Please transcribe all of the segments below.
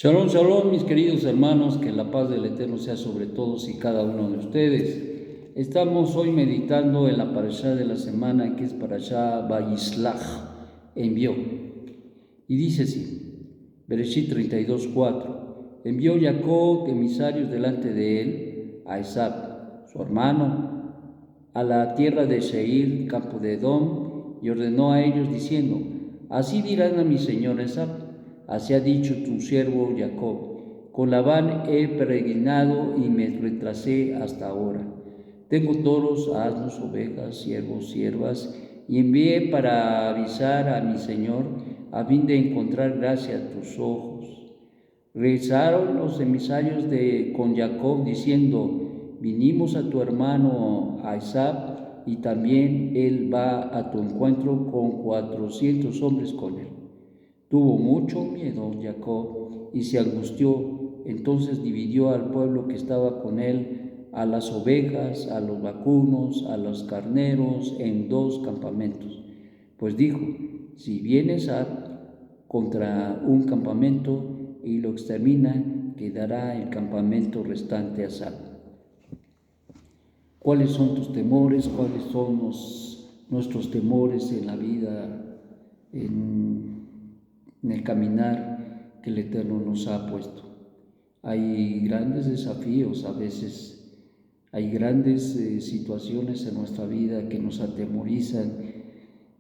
Shalom, shalom, mis queridos hermanos, que la paz del Eterno sea sobre todos y cada uno de ustedes. Estamos hoy meditando en la parashá de la semana, que es parashá Vayislach, envió. Y dice así, Bereshit 32:4, envió Jacob emisarios delante de él a Esab, su hermano, a la tierra de Seir, campo de Edom, y ordenó a ellos diciendo, así dirán a mi señor Esab, así ha dicho tu siervo Jacob, con Labán he peregrinado y me retrasé hasta ahora. Tengo toros, asnos, ovejas, siervos, siervas, y envié para avisar a mi señor, a fin de encontrar gracia a tus ojos. Regresaron los emisarios con Jacob diciendo, vinimos a tu hermano a Esab, y también él va a tu encuentro con 400 hombres con él. Tuvo mucho miedo Jacob y se angustió, entonces dividió al pueblo que estaba con él, a las ovejas, a los vacunos, a los carneros, en 2 campamentos. Pues dijo, si viene Esab contra un campamento y lo extermina, quedará el campamento restante a salvo. ¿Cuáles son tus temores? ¿Cuáles son nuestros temores en la vida, en el caminar que el Eterno nos ha puesto? Hay grandes desafíos a veces, hay grandes situaciones en nuestra vida que nos atemorizan,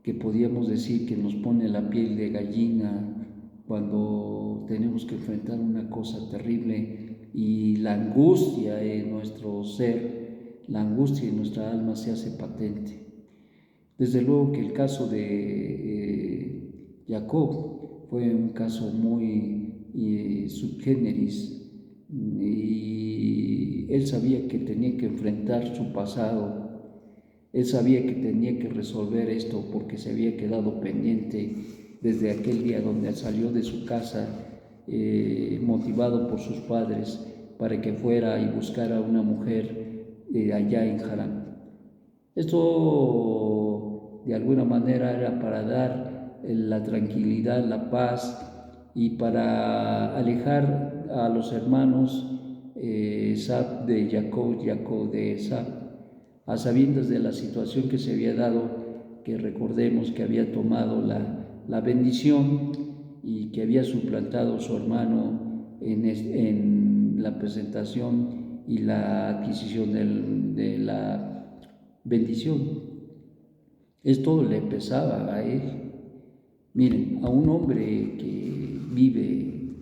que podríamos decir que nos pone la piel de gallina cuando tenemos que enfrentar una cosa terrible y la angustia en nuestro ser, la angustia en nuestra alma se hace patente. Desde luego que el caso de Jacob fue un caso muy subgéneris, y él sabía que tenía que enfrentar su pasado, él sabía que tenía que resolver esto porque se había quedado pendiente desde aquel día donde salió de su casa, motivado por sus padres para que fuera y buscara a una mujer allá en Harán. Esto de alguna manera era para dar la tranquilidad, la paz y para alejar a los hermanos Esab de Jacob, Jacob de Esab, a sabiendas de la situación que se había dado, que recordemos que había tomado la bendición y que había suplantado a su hermano en la presentación y la adquisición de la bendición. Esto le pesaba a él. Miren, a un hombre que vive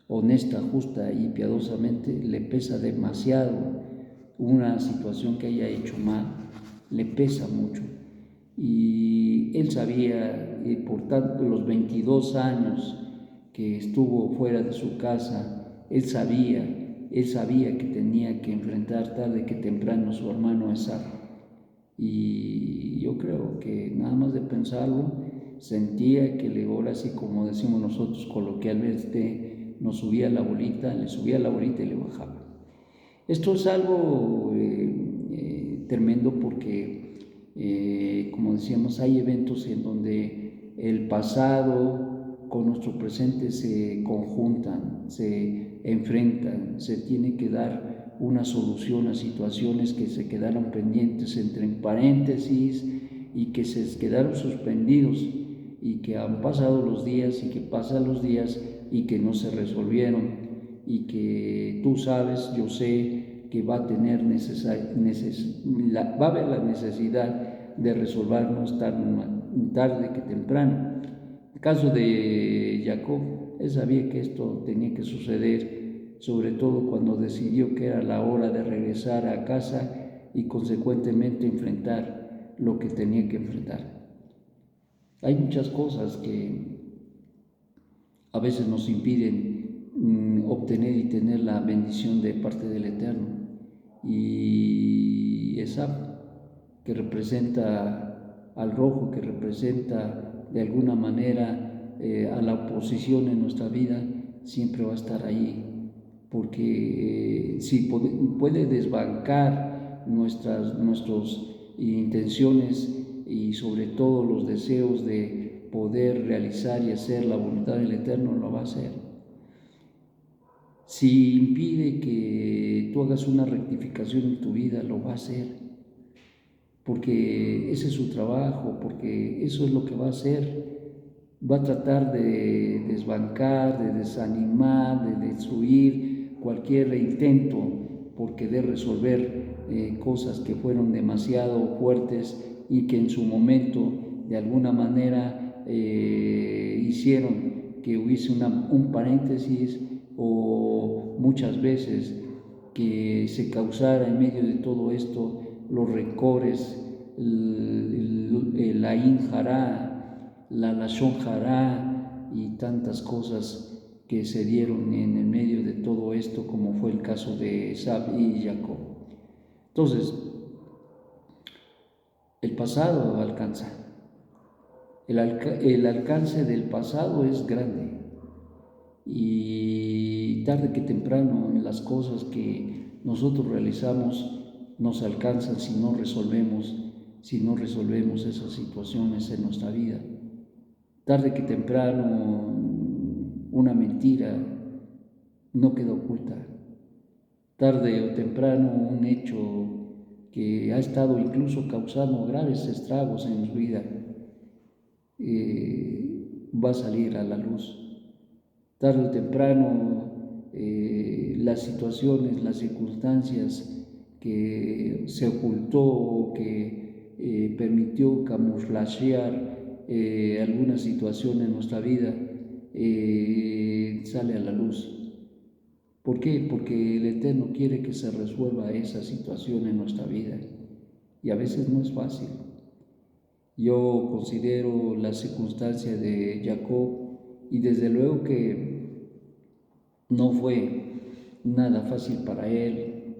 honesta, justa y piadosamente le pesa demasiado una situación que haya hecho mal, le pesa mucho. Y él sabía, por tanto, los 22 años que estuvo fuera de su casa, él sabía que tenía que enfrentar tarde que temprano a su hermano Esab. Y yo creo que nada más de pensarlo, sentía que le, ahora sí, como decimos nosotros coloquialmente, nos subía la bolita, le subía la bolita y le bajaba. Esto es algo tremendo porque, como decíamos, hay eventos en donde el pasado con nuestro presente se conjuntan, se enfrentan, se tiene que dar una solución a situaciones que se quedaron pendientes entre paréntesis y que se quedaron suspendidos y que han pasado los días y que pasan los días y que no se resolvieron y que tú sabes, yo sé que va a tener va a haber la necesidad de resolvernos tarde que temprano. El caso de Jacob, él sabía que esto tenía que suceder, sobre todo cuando decidió que era la hora de regresar a casa y consecuentemente enfrentar lo que tenía que enfrentar. Hay muchas cosas que a veces nos impiden obtener y tener la bendición de parte del Eterno. Y Esab, que representa al rojo, que representa de alguna manera a la oposición en nuestra vida, siempre va a estar ahí, porque si puede desbancar nuestras intenciones y sobre todo los deseos de poder realizar y hacer la voluntad del Eterno, lo va a hacer. Si impide que tú hagas una rectificación en tu vida, lo va a hacer, porque ese es su trabajo, porque eso es lo que va a hacer. Va a tratar de desbancar, de desanimar, de destruir cualquier intento por querer resolver cosas que fueron demasiado fuertes y que en su momento de alguna manera hicieron que hubiese un paréntesis, o muchas veces que se causara en medio de todo esto los rencores, la injará, la lashon hará y tantas cosas que se dieron en el medio de todo esto, como fue el caso de Esab y Jacob. Entonces, el pasado alcanza. El alcance del pasado es grande, y tarde que temprano en las cosas que nosotros realizamos nos alcanzan si no resolvemos esas situaciones en nuestra vida. Tarde que temprano una mentira no queda oculta. Tarde o temprano un hecho que ha estado incluso causando graves estragos en su vida va a salir a la luz. Tarde o temprano las situaciones, las circunstancias que se ocultó o que permitió camuflajear alguna situación en nuestra vida sale a la luz. ¿Por qué? Porque el Eterno quiere que se resuelva esa situación en nuestra vida, y a veces no es fácil. Yo considero la circunstancia de Jacob, y desde luego que no fue nada fácil para él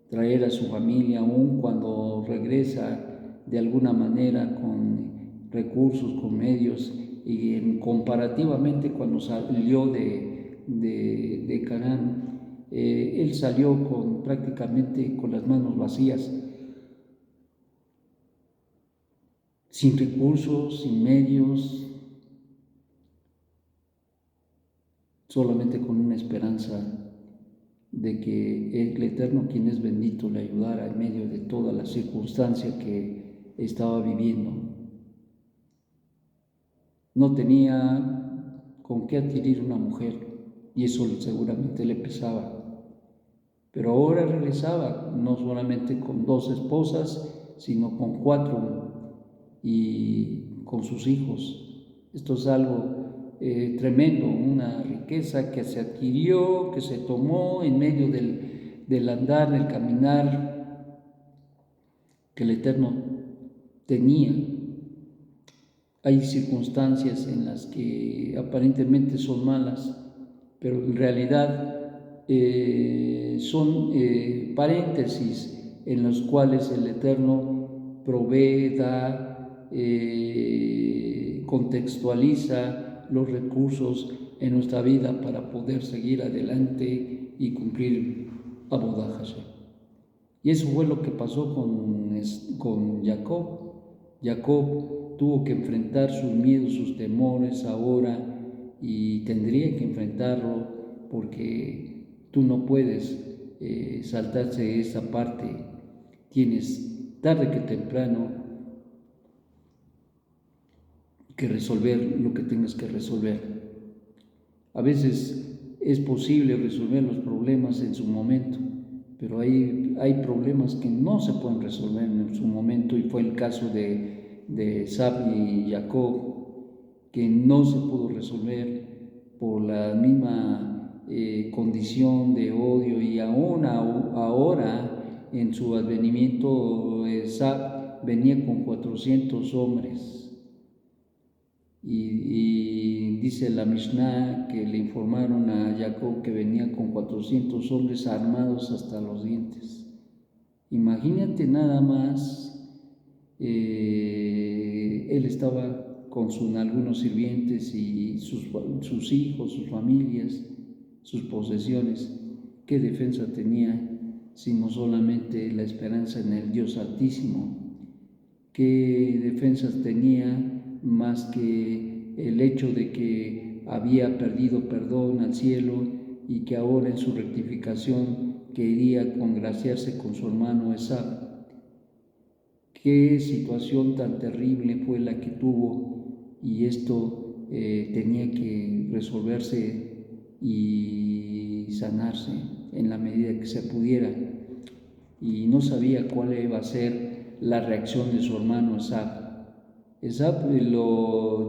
traer a su familia, aún cuando regresa de alguna manera con recursos, con medios, y comparativamente cuando salió de Canaán, él salió prácticamente con las manos vacías, sin recursos, sin medios, solamente con una esperanza de que el Eterno, quien es bendito, le ayudara en medio de toda la circunstancia que estaba viviendo. No tenía con qué adquirir una mujer, y eso seguramente le pesaba. Pero ahora regresaba, no solamente con 2 esposas, sino con 4, y con sus hijos. Esto es algo tremendo, una riqueza que se adquirió, que se tomó en medio del andar, del caminar que el Eterno tenía. Hay circunstancias en las que aparentemente son malas, pero en realidad son paréntesis en los cuales el Eterno provee, da, contextualiza los recursos en nuestra vida para poder seguir adelante y cumplir Avodat Hashem. Y eso fue lo que pasó con Jacob. Jacob tuvo que enfrentar sus miedos, sus temores ahora, y tendría que enfrentarlo, porque tú no puedes saltarse esa parte. Tienes tarde que temprano que resolver lo que tengas que resolver. A veces es posible resolver los problemas en su momento, pero hay problemas que no se pueden resolver en su momento, y fue el caso de Esab y Jacob, que no se pudo resolver por la misma condición de odio, y aún ahora en su advenimiento Esab venía con 400 hombres. Y dice la Mishnah que le informaron a Jacob que venía con 400 hombres armados hasta los dientes. Imagínate nada más, él estaba con algunos sirvientes y sus hijos, sus familias, sus posesiones. ¿Qué defensa tenía sino solamente la esperanza en el Dios Altísimo? ¿Qué defensas tenía más que el hecho de que había perdido perdón al cielo y que ahora en su rectificación quería congraciarse con su hermano Esaú. Qué situación tan terrible fue la que tuvo, y esto tenía que resolverse y sanarse en la medida que se pudiera, y no sabía cuál iba a ser la reacción de su hermano Esaú.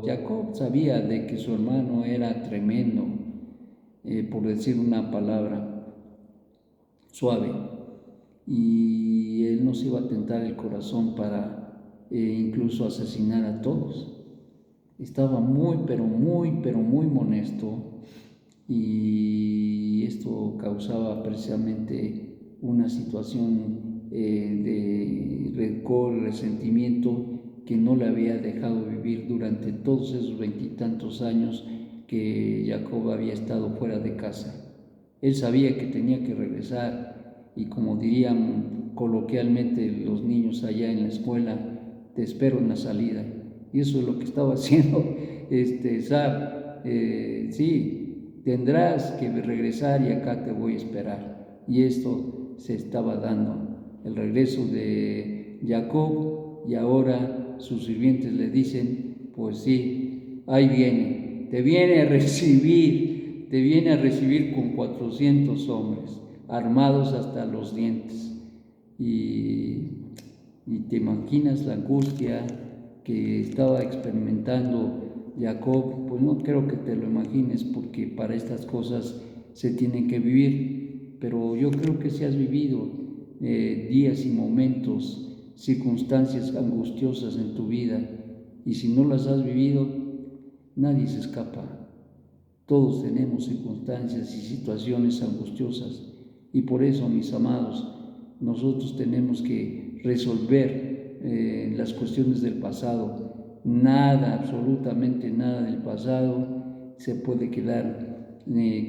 Jacob sabía de que su hermano era tremendo, por decir una palabra suave, y él no se iba a tentar el corazón para incluso asesinar a todos. Estaba muy, pero muy molesto, y esto causaba precisamente una situación de rencor, resentimiento, que no le había dejado vivir durante todos esos 20 años que Jacob había estado fuera de casa. Él sabía que tenía que regresar, y como dirían coloquialmente los niños allá en la escuela, te espero en la salida. Y eso es lo que estaba haciendo Sab. Sí, tendrás que regresar y acá te voy a esperar. Y esto se estaba dando, el regreso de Jacob, y ahora sus sirvientes le dicen, pues sí, ahí viene, te viene a recibir con 400 hombres, armados hasta los dientes. Y te imaginas la angustia que estaba experimentando Jacob. Pues no creo que te lo imagines, porque para estas cosas se tienen que vivir, pero yo creo que si has vivido días y momentos, circunstancias angustiosas en tu vida, y si no las has vivido, nadie se escapa. Todos tenemos circunstancias y situaciones angustiosas, y por eso, mis amados, nosotros tenemos que resolver las cuestiones del pasado. Nada, absolutamente nada del pasado se puede quedar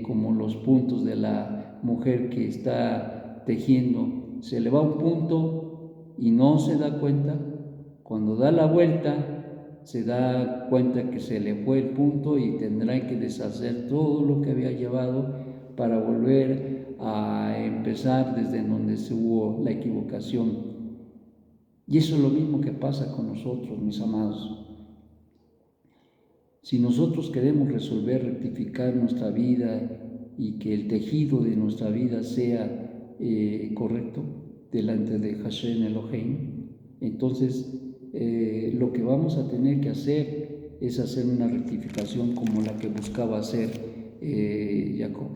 como los puntos de la mujer que está tejiendo. Se le va un punto y no se da cuenta. Cuando da la vuelta, se da cuenta que se le fue el punto, y tendrá que deshacer todo lo que había llevado para volver a empezar desde donde se hubo la equivocación. Y eso es lo mismo que pasa con nosotros, mis amados. Si nosotros queremos resolver, rectificar nuestra vida, y que el tejido de nuestra vida sea correcto delante de Hashem Elohim, entonces lo que vamos a tener que hacer es hacer una rectificación como la que buscaba hacer Jacob.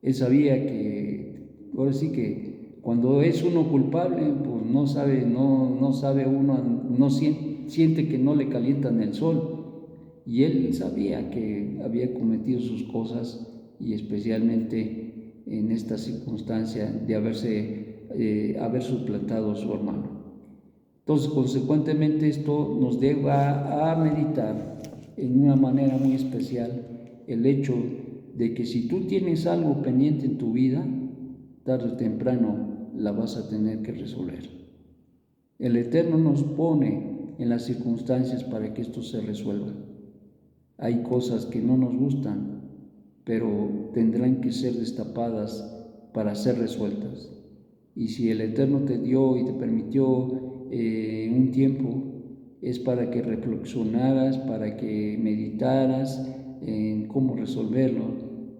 Él sabía que, ahora sí que cuando es uno culpable, pues no sabe uno, no siente que no le calientan el sol. Y él sabía que había cometido sus cosas, y especialmente en esta circunstancia de haber suplantado a su hermano. Entonces, consecuentemente, esto nos lleva a meditar en una manera muy especial el hecho de que si tú tienes algo pendiente en tu vida, tarde o temprano la vas a tener que resolver. El Eterno nos pone en las circunstancias para que esto se resuelva. Hay cosas que no nos gustan, pero tendrán que ser destapadas para ser resueltas. Y si el Eterno te dio y te permitió un tiempo, es para que reflexionaras, para que meditaras en cómo resolverlo,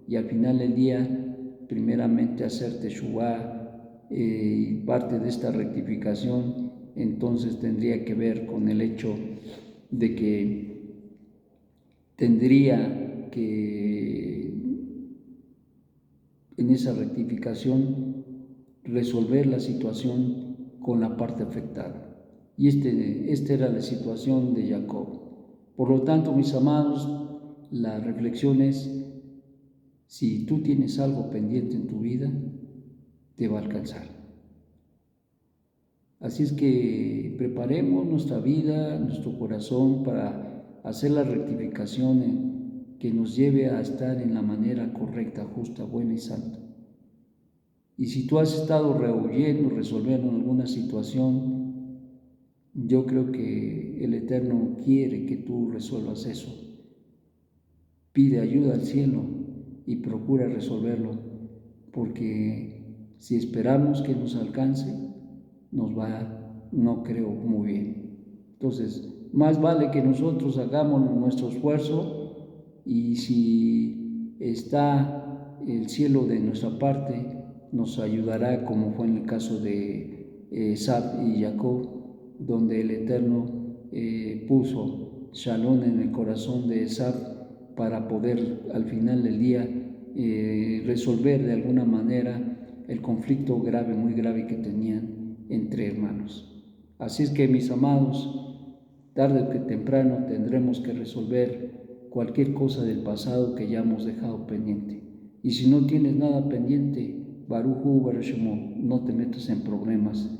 y al final del día, primeramente hacer teshuvá, y parte de esta rectificación entonces tendría que ver con el hecho de que tendría que, en esa rectificación, resolver la situación con la parte afectada. Y esta era la situación de Jacob. Por lo tanto, mis amados, la reflexión es: si tú tienes algo pendiente en tu vida, te va a alcanzar. Así es que preparemos nuestra vida, nuestro corazón, para hacer la rectificación que nos lleve a estar en la manera correcta, justa, buena y santa. Y si tú has estado rehuyendo, resolviendo alguna situación, yo creo que el Eterno quiere que tú resuelvas eso. Pide ayuda al cielo, y procura resolverlo, porque si esperamos que nos alcance, nos va, no creo, muy bien. Entonces, más vale que nosotros hagamos nuestro esfuerzo, y si está el cielo de nuestra parte, nos ayudará, como fue en el caso de Esab y Jacob, donde el Eterno puso Shalom en el corazón de Esab para poder al final del día resolver de alguna manera el conflicto grave, muy grave que tenían entre hermanos. Así es que, mis amados, tarde o que temprano tendremos que resolver cualquier cosa del pasado que ya hemos dejado pendiente. Y si no tienes nada pendiente, Baruch Hu Baruch Shemo, no te metas en problemas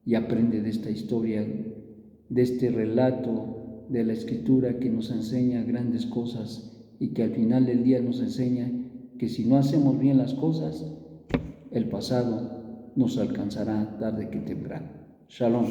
y aprende de esta historia, de este relato de la Escritura que nos enseña grandes cosas y que al final del día nos enseña que si no hacemos bien las cosas, el pasado nos alcanzará tarde que temprano. Shalom.